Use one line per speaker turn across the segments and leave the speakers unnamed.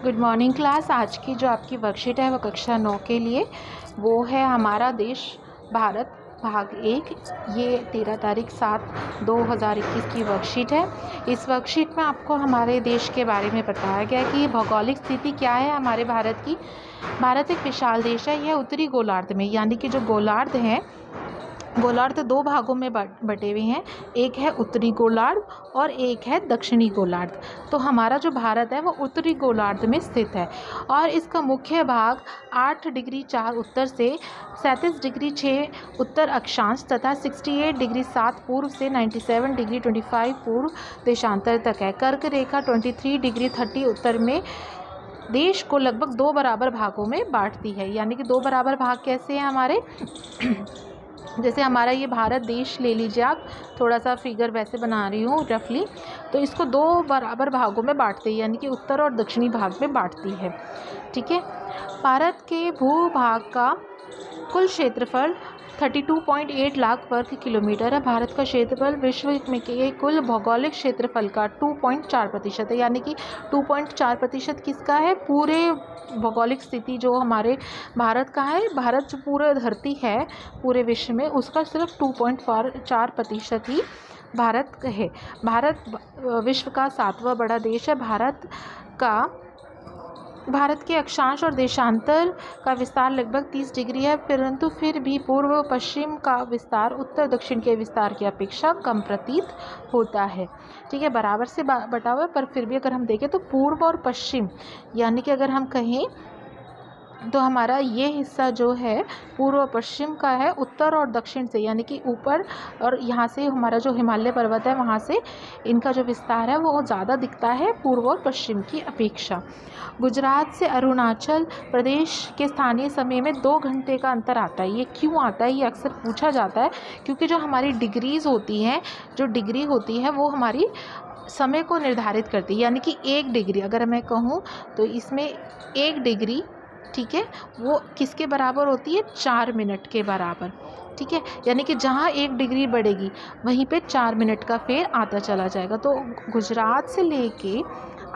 Good morning class. आज की जो आपकी वर्कशीट है वो कक्षा 9 के लिए वो है हमारा देश भारत भाग 1। ये 13/7/2021 की वर्कशीट है। इस वर्कशीट में आपको हमारे देश के बारे में बताया गया है कि भौगोलिक स्थिति क्या है हमारे भारत की। भारत एक विशाल देश है। यह उत्तरी गोलार्ध में, यानी कि जो गोलार्ध है, गोलार्ध दो भागों में बटे हुए हैं। एक है उत्तरी गोलार्ध और एक है दक्षिणी गोलार्ध। तो हमारा जो भारत है वो उत्तरी गोलार्ध में स्थित है और इसका मुख्य भाग 8 डिग्री 4 उत्तर से 37 डिग्री 6 उत्तर अक्षांश तथा 68 डिग्री 7 पूर्व से 97 डिग्री 25 पूर्व देशांतर तक है। कर्क रेखा 23 डिग्री 30 उत्तर में देश को लगभग 2 बराबर भागों में बांटती है। यानी कि 2 बराबर भाग कैसे हैं हमारे जैसे हमारा ये भारत देश ले लीजिए आप, थोड़ा सा फिगर वैसे बना रही हूँ रफली। तो इसको 2 बराबर भागों में बांटते हैं, यानी कि उत्तर और दक्षिणी भाग में बांटती है। ठीक है। भारत के भूभाग का कुल क्षेत्रफल 32.8 लाख वर्ग किलोमीटर है। भारत का क्षेत्रफल विश्व में के कुल भौगोलिक क्षेत्रफल का 2.4% है। यानी कि 2.4% किसका है? पूरे भौगोलिक स्थिति जो हमारे भारत का है, भारत जो पूरा धरती है पूरे विश्व में, उसका सिर्फ 2.4% ही भारत है। भारत विश्व का 7वां बड़ा देश है। भारत के अक्षांश और देशांतर का विस्तार लगभग 30 डिग्री है, परंतु फिर भी पूर्व पश्चिम का विस्तार उत्तर दक्षिण के विस्तार की अपेक्षा कम प्रतीत होता है। ठीक है, बराबर से बटा हुआ है, पर फिर भी अगर हम देखें तो पूर्व और पश्चिम, यानी कि अगर हम कहें तो हमारा ये हिस्सा जो है पूर्व पश्चिम का है, उत्तर और दक्षिण से, यानी कि ऊपर और यहाँ से हमारा जो हिमालय पर्वत है वहाँ से इनका जो विस्तार है वो ज़्यादा दिखता है पूर्व और पश्चिम की अपेक्षा। गुजरात से अरुणाचल प्रदेश के स्थानीय समय में 2 घंटे का अंतर आता है। ये क्यों आता है? ये अक्सर पूछा जाता है, क्योंकि जो हमारी डिग्रीज़ होती हैं, जो डिग्री होती है वो हमारी समय को निर्धारित करती है। यानी कि 1 डिग्री अगर मैं कहूँ तो इसमें 1 डिग्री, ठीक है, वो किसके बराबर होती है? 4 मिनट के बराबर। ठीक है, यानी कि जहाँ 1 डिग्री बढ़ेगी वहीं पे 4 मिनट का फेर आता चला जाएगा। तो गुजरात से लेके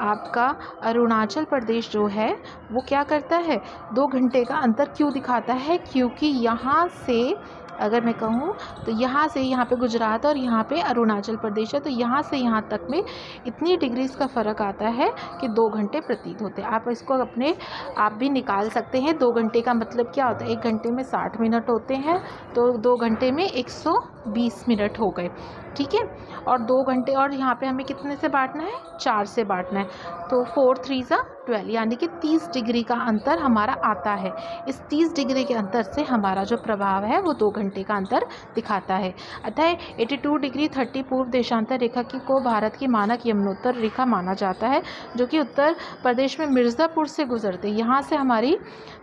आपका अरुणाचल प्रदेश जो है वो क्या करता है? 2 घंटे का अंतर क्यों दिखाता है? क्योंकि यहाँ से अगर मैं कहूँ तो यहाँ से यहाँ पे गुजरात और यहाँ पे अरुणाचल प्रदेश है, तो यहाँ से यहाँ तक में इतनी डिग्रीज़ का फ़र्क आता है कि 2 घंटे प्रतीत होते हैं। आप इसको आप भी निकाल सकते हैं। 2 घंटे का मतलब क्या होता है? 1 घंटे में 60 मिनट होते हैं, तो 2 घंटे में 120 मिनट हो गए। ठीक है, और 2 घंटे और यहाँ पे हमें कितने से बांटना है? 4 से बांटना है, तो 4 3 12, यानी कि 30 डिग्री का अंतर हमारा आता है। इस 30 डिग्री के अंतर से हमारा जो प्रभाव है वो 2 घंटे का अंतर दिखाता है। अतः 82 डिग्री 30 पूर्व देशांतर रेखा को भारत की मानक यमुनोत्तर रेखा माना जाता है, जो कि उत्तर प्रदेश में मिर्ज़ापुर से गुजरती है। यहाँ से हमारी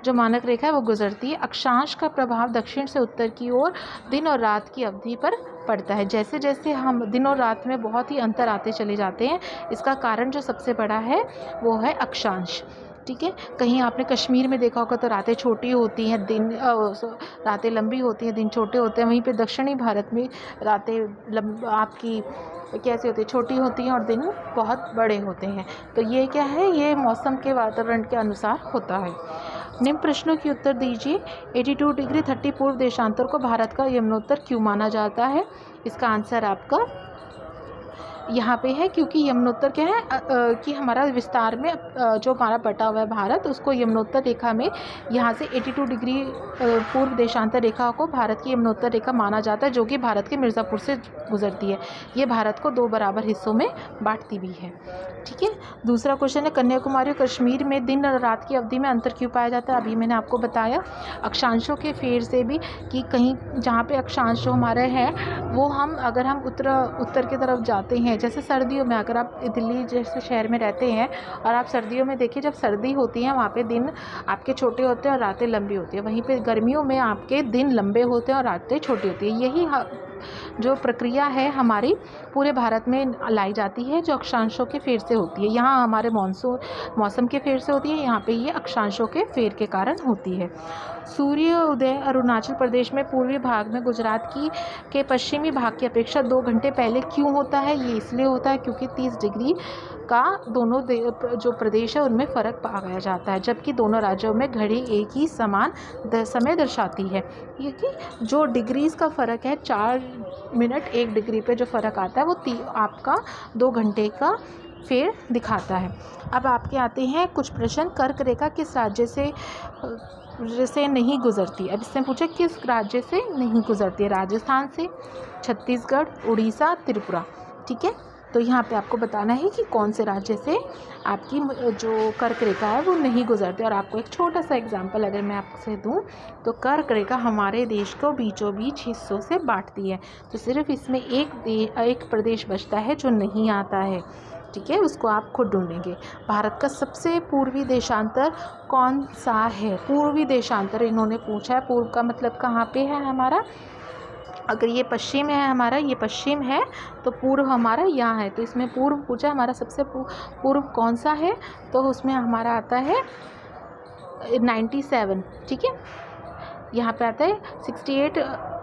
जो मानक रेखा है वो गुजरती है। अक्षांश का प्रभाव दक्षिण से उत्तर की ओर दिन और रात की अवधि पर पड़ता है। जैसे जैसे हम दिन और रात में बहुत ही अंतर आते चले जाते हैं, इसका कारण जो सबसे बड़ा है वो है अक्षांश। ठीक है, कहीं आपने कश्मीर में देखा होगा तो रातें छोटी होती हैं, रातें लंबी होती हैं, दिन छोटे होते हैं। वहीं पे दक्षिणी भारत में रातें आपकी कैसे होती है? छोटी होती हैं और दिन बहुत बड़े होते हैं। तो ये क्या है? ये मौसम के वातावरण के अनुसार होता है। निम्न प्रश्नों की उत्तर दीजिए। 82 डिग्री 30 पूर्व देशांतर को भारत का यमुनोत्तर क्यों माना जाता है? इसका आंसर आपका यहाँ पे है, क्योंकि यमुनोत्तर क्या है कि हमारा विस्तार में जो हमारा बटा हुआ है भारत, उसको यमुनोत्तर रेखा में यहाँ से 82 डिग्री पूर्व देशांतर रेखा को भारत की यमुनोत्तर रेखा माना जाता है, जो कि भारत के मिर्ज़ापुर से गुजरती है। ये भारत को 2 बराबर हिस्सों में बांटती भी है। ठीक है, दूसरा क्वेश्चन है, कन्याकुमारी और कश्मीर में दिन और रात की अवधि में अंतर क्यों पाया जाता है? अभी मैंने आपको बताया अक्षांशों के फेर से भी, कि कहीं जहाँ पे अक्षांश जो हमारे हैं वो अगर हम उत्तर की तरफ जाते हैं, जैसे सर्दियों में अगर आप दिल्ली जैसे शहर में रहते हैं और आप सर्दियों में देखिए, जब सर्दी होती है वहाँ पे दिन आपके छोटे होते हैं और रातें लंबी होती है। वहीं पे गर्मियों में आपके दिन लंबे होते हैं और रातें छोटी होती है। यही जो प्रक्रिया है हमारी पूरे भारत में लाई जाती है, जो अक्षांशों के फेर से होती है। यहाँ हमारे मौसम के फेर से होती है, यहाँ पे ये अक्षांशों के फेर के कारण होती है। सूर्य उदय अरुणाचल प्रदेश में पूर्वी भाग में गुजरात के पश्चिमी भाग की अपेक्षा 2 घंटे पहले क्यों होता है? ये इसलिए होता है क्योंकि 30 डिग्री का दोनों जो प्रदेश है उनमें फ़र्क पाया जाता है, जबकि दोनों राज्यों में घड़ी एक ही समान समय दर्शाती है। क्योंकि जो डिग्रीज़ का फ़र्क है 4 मिनट 1 डिग्री पे जो फ़र्क आता है वो आपका 2 घंटे का फेर दिखाता है। अब आपके आते हैं कुछ प्रश्न। कर्क रेखा किस राज्य से नहीं गुजरती। अब इससे पूछे किस राज्य से नहीं गुजरती है। राजस्थान से, छत्तीसगढ़, उड़ीसा, त्रिपुरा। ठीक है, तो यहाँ पे आपको बताना है कि कौन से राज्य से आपकी जो कर्क रेखा है वो नहीं गुजरती। और आपको एक छोटा सा एग्जांपल अगर मैं आपसे दूँ तो कर्क रेखा हमारे देश को बीचों बीच हिस्सों से बांटती है। तो सिर्फ इसमें एक प्रदेश बचता है जो नहीं आता है। ठीक है, उसको आप खुद ढूंढेंगे। भारत का सबसे पूर्वी देशांतर कौन सा है। पूर्वी देशांतर इन्होंने पूछा है। पूर्व का मतलब कहाँ पे है हमारा। अगर ये पश्चिम है हमारा, ये पश्चिम है, तो पूर्व हमारा यहाँ है। तो इसमें पूर्व पूछा, हमारा सबसे पूर्व कौन सा है, तो उसमें हमारा आता है 97। ठीक है, यहाँ पे आता है 68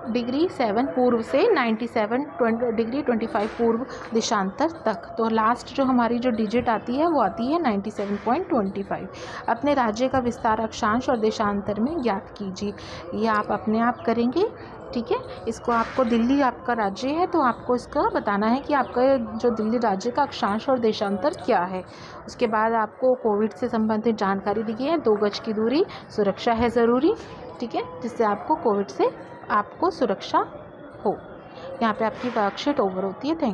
डिग्री 7 पूर्व से 97 डिग्री 25 पूर्व देशांतर तक। तो लास्ट जो हमारी जो डिजिट आती है वो आती है 97.25। अपने राज्य का विस्तार अक्षांश और देशांतर में ज्ञात कीजिए। ये आप अपने आप करेंगे। ठीक है, इसको आपको दिल्ली आपका राज्य है तो आपको इसका बताना है कि आपका जो दिल्ली राज्य का अक्षांश और देशांतर क्या है। उसके बाद आपको कोविड से संबंधित जानकारी दी गई है। 2 गज की दूरी, सुरक्षा है ज़रूरी। ठीक है, जिससे आपको कोविड से आपको सुरक्षा हो। यहाँ पे आपकी वर्कशीट ओवर होती है। Thank you.